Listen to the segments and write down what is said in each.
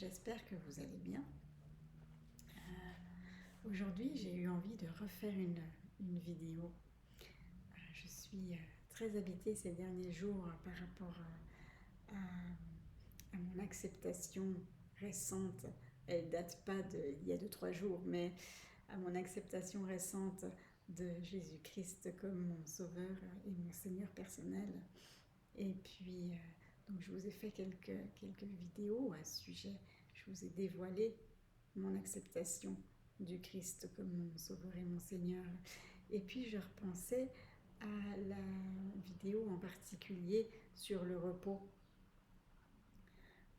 j'espère que vous allez bien. Aujourd'hui, j'ai eu envie de refaire une vidéo. Je suis très habitée ces derniers jours par rapport à mon acceptation récente. Elle date pas d'il y a 2-3 jours, mais à mon acceptation récente de Jésus-Christ comme mon Sauveur et mon Seigneur personnel. Et puis, donc je vous ai fait quelques vidéos à ce sujet. Je vous ai dévoilé mon acceptation du Christ comme mon Sauveur et mon Seigneur. Et puis je repensais à la vidéo en particulier sur le repos,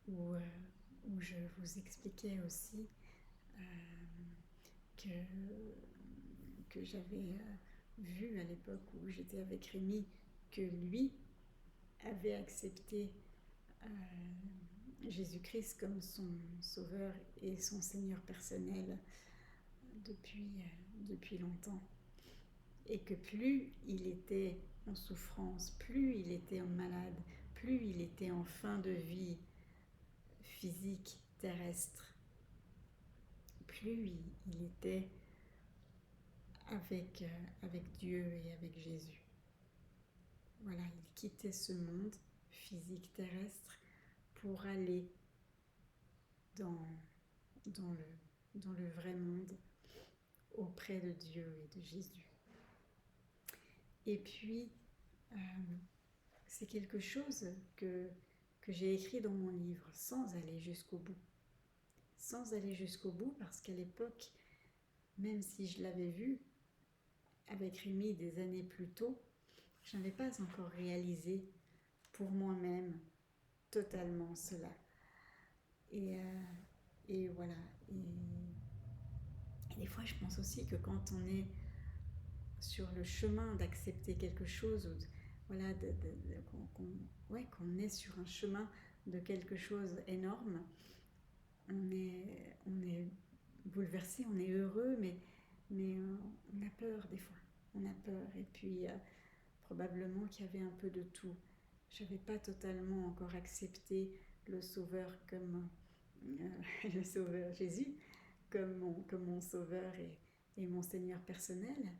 où je vous expliquais aussi que j'avais vu à l'époque où j'étais avec Rémi que lui avait accepté Jésus-Christ comme son Sauveur et son Seigneur personnel depuis longtemps. Et que plus il était en souffrance, plus il était malade, plus il était en fin de vie physique, terrestre, plus il était avec Dieu et avec Jésus. Voilà, il quittait ce monde physique terrestre pour aller dans le vrai monde, auprès de Dieu et de Jésus. Et puis, c'est quelque chose que j'ai écrit dans mon livre, sans aller jusqu'au bout. Sans aller jusqu'au bout, parce qu'à l'époque, même si je l'avais vu avec Rémi des années plus tôt, je n'avais pas encore réalisé pour moi-même totalement cela. Et voilà. Et des fois, je pense aussi que quand on est sur le chemin d'accepter quelque chose, voilà, qu'on est sur un chemin de quelque chose énorme, on est bouleversé, on est heureux, mais on a peur des fois. On a peur. Et puis, probablement qu'il y avait un peu de tout. Je n'avais pas totalement encore accepté le Sauveur comme le Sauveur Jésus, comme mon Sauveur et mon Seigneur personnel.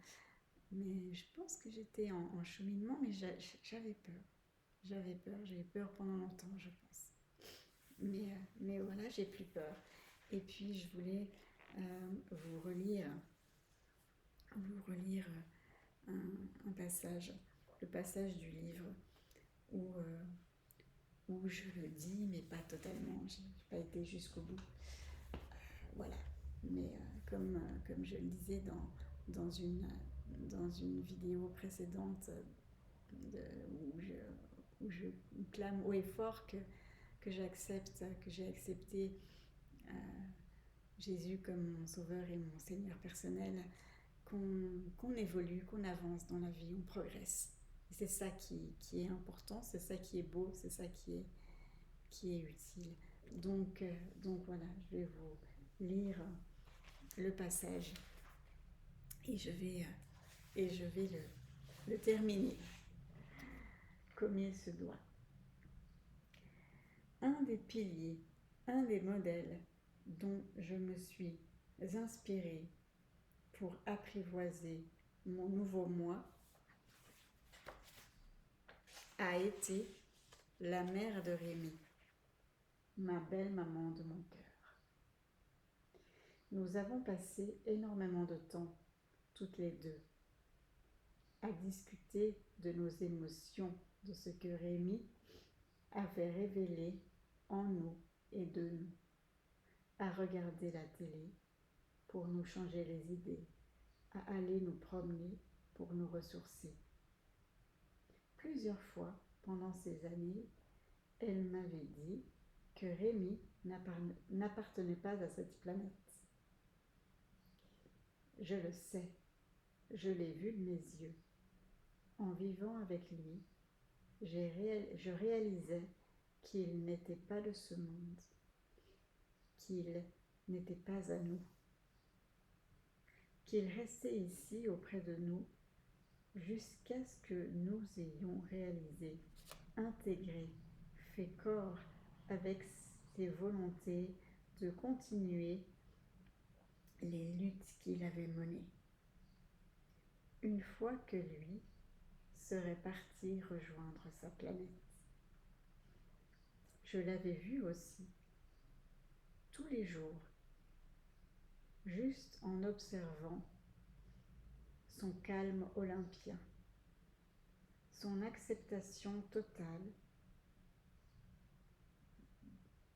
Mais je pense que j'étais en cheminement, mais j'avais peur. J'ai eu peur pendant longtemps, je pense. Mais voilà, j'ai plus peur. Et puis, je voulais vous relire un passage, le passage du livre où je le dis, mais pas totalement. Je n'ai pas été jusqu'au bout. Voilà. Mais comme je le disais dans une vidéo précédente où je clame haut et fort que j'ai accepté Jésus comme mon Sauveur et mon Seigneur personnel, qu'on évolue, qu'on avance dans la vie, on progresse. Et c'est ça qui est important, c'est ça qui est beau, c'est ça qui est utile. Donc voilà, je vais vous lire le passage et je vais le terminer comme il se doit. Un des piliers, un des modèles dont je me suis inspirée pour apprivoiser mon nouveau moi a été la mère de Rémi, ma belle maman de mon cœur. Nous avons passé énormément de temps, toutes les deux, à discuter de nos émotions, de ce que Rémi avait révélé en nous et de nous, à regarder la télé pour nous changer les idées, à aller nous promener pour nous ressourcer. Plusieurs fois, pendant ces années, elle m'avait dit que Rémi n'appartenait pas à cette planète. Je le sais, je l'ai vu de mes yeux. En vivant avec lui, je réalisais qu'il n'était pas de ce monde, qu'il n'était pas à nous, qu'il restait ici auprès de nous jusqu'à ce que nous ayons réalisé, intégré, fait corps avec ses volontés, de continuer les luttes qu'il avait menées. Une fois que lui serait parti rejoindre sa planète. Je l'avais vu aussi, tous les jours, juste en observant son calme olympien, son acceptation totale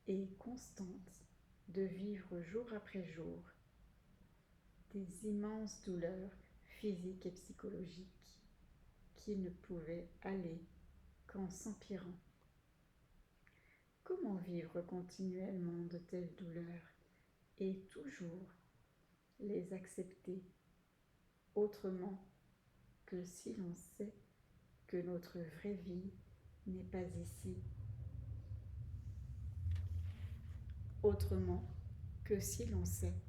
et constante de vivre jour après jour des immenses douleurs physiques et psychologiques qui ne pouvaient aller qu'en s'empirant. Comment vivre continuellement de telles douleurs et toujours les accepter autrement que si l'on sait que notre vraie vie n'est pas ici, autrement que si l'on sait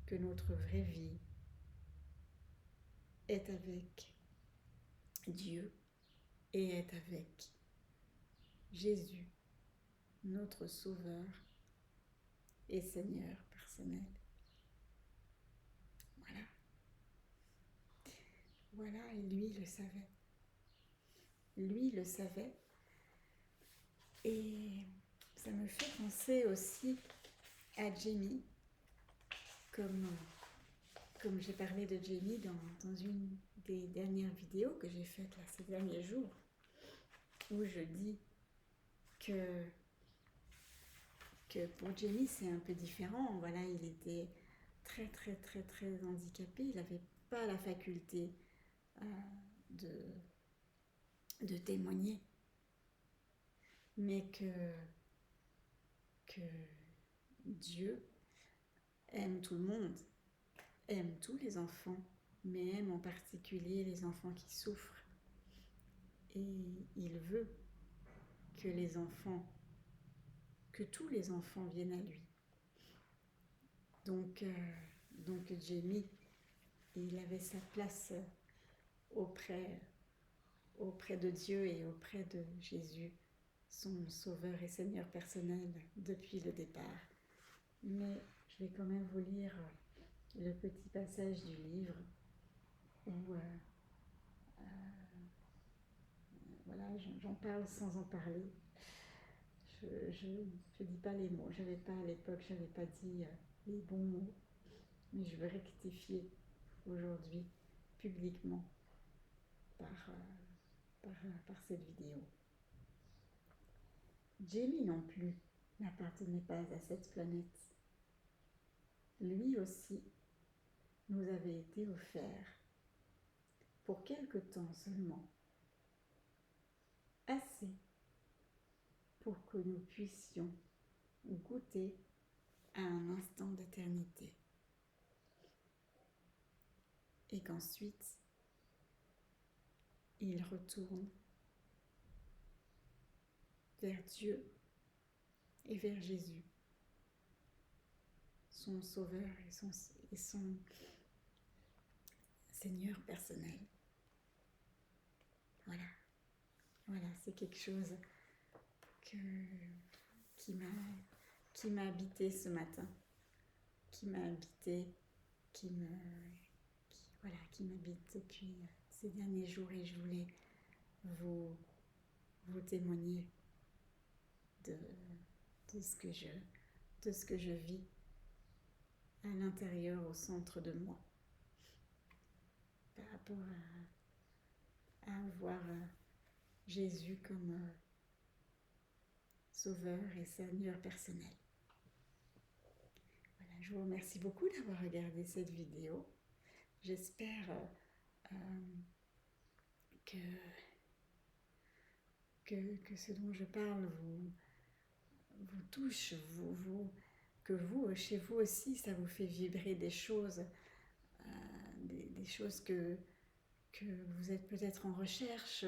que notre vraie vie est avec Dieu et est avec Jésus, notre Sauveur et Seigneur personnel. Voilà, et lui le savait. Lui le savait. Et ça me fait penser aussi à Jamie, comme j'ai parlé de Jamie dans une des dernières vidéos que j'ai faites là, ces derniers jours, où je dis que pour Jamie c'est un peu différent. Voilà, il était très très très très handicapé, il n'avait pas la faculté de témoigner, mais que Dieu aime tout le monde, aime tous les enfants, mais aime en particulier les enfants qui souffrent. Et il veut que tous les enfants viennent à lui. Donc Jamie, il avait sa place auprès de Dieu et auprès de Jésus, son Sauveur et Seigneur personnel depuis le départ. Mais je vais quand même vous lire le petit passage du livre où voilà, j'en parle sans en parler. Je dis pas les mots. J'avais pas à l'époque, j'avais pas dit les bons mots, mais je veux rectifier aujourd'hui publiquement par cette vidéo. Jamie non plus n'appartenait pas à cette planète. Lui aussi nous avait été offert pour quelque temps seulement, assez pour que nous puissions goûter à un instant d'éternité. Et qu'ensuite, il retourne vers Dieu et vers Jésus, son Sauveur et son Seigneur personnel. Voilà, c'est quelque chose qui m'a habité ce matin, qui m'habite depuis ces derniers jours, et je voulais vous témoigner de ce que je vis à l'intérieur, au centre de moi, par rapport à avoir Jésus comme Sauveur et Seigneur personnel. Voilà, je vous remercie beaucoup d'avoir regardé cette vidéo. J'espère que ce dont je parle vous touche, que vous, chez vous aussi, ça vous fait vibrer des choses, des choses que vous êtes peut-être en recherche,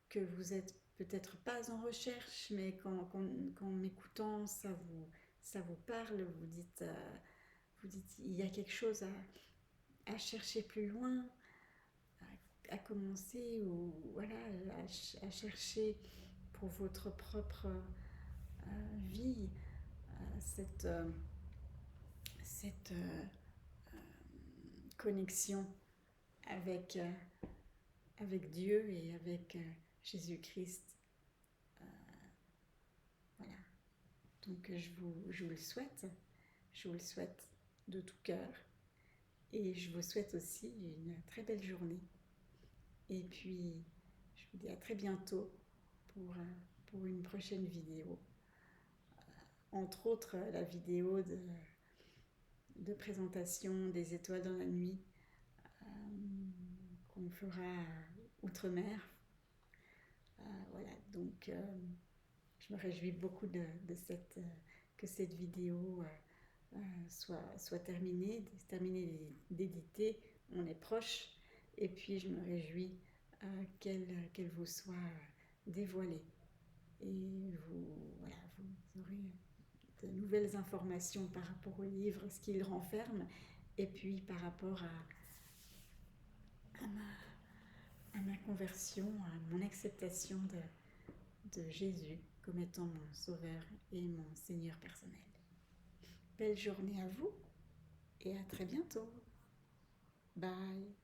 que vous êtes peut-être pas en recherche, mais qu'en m'écoutant, ça vous parle, vous dites il y a quelque chose à chercher plus loin, à commencer, ou voilà, à chercher pour votre propre vie cette cette connexion avec, avec Dieu et avec Jésus-Christ. Voilà. Donc je vous le souhaite. Je vous le souhaite de tout cœur. Et je vous souhaite aussi une très belle journée. Et puis, je vous dis à très bientôt pour une prochaine vidéo. Entre autres, la vidéo de présentation des étoiles dans la nuit qu'on fera outre-mer. Voilà, donc je me réjouis beaucoup que cette vidéo soit terminée d'éditer. On est proche. Et puis je me réjouis qu'elle vous soit dévoilée. Et voilà, vous aurez de nouvelles informations par rapport au livre, ce qu'il renferme, et puis par rapport à ma conversion, à mon acceptation de Jésus comme étant mon sauveur et mon Seigneur personnel. Belle journée à vous et à très bientôt. Bye.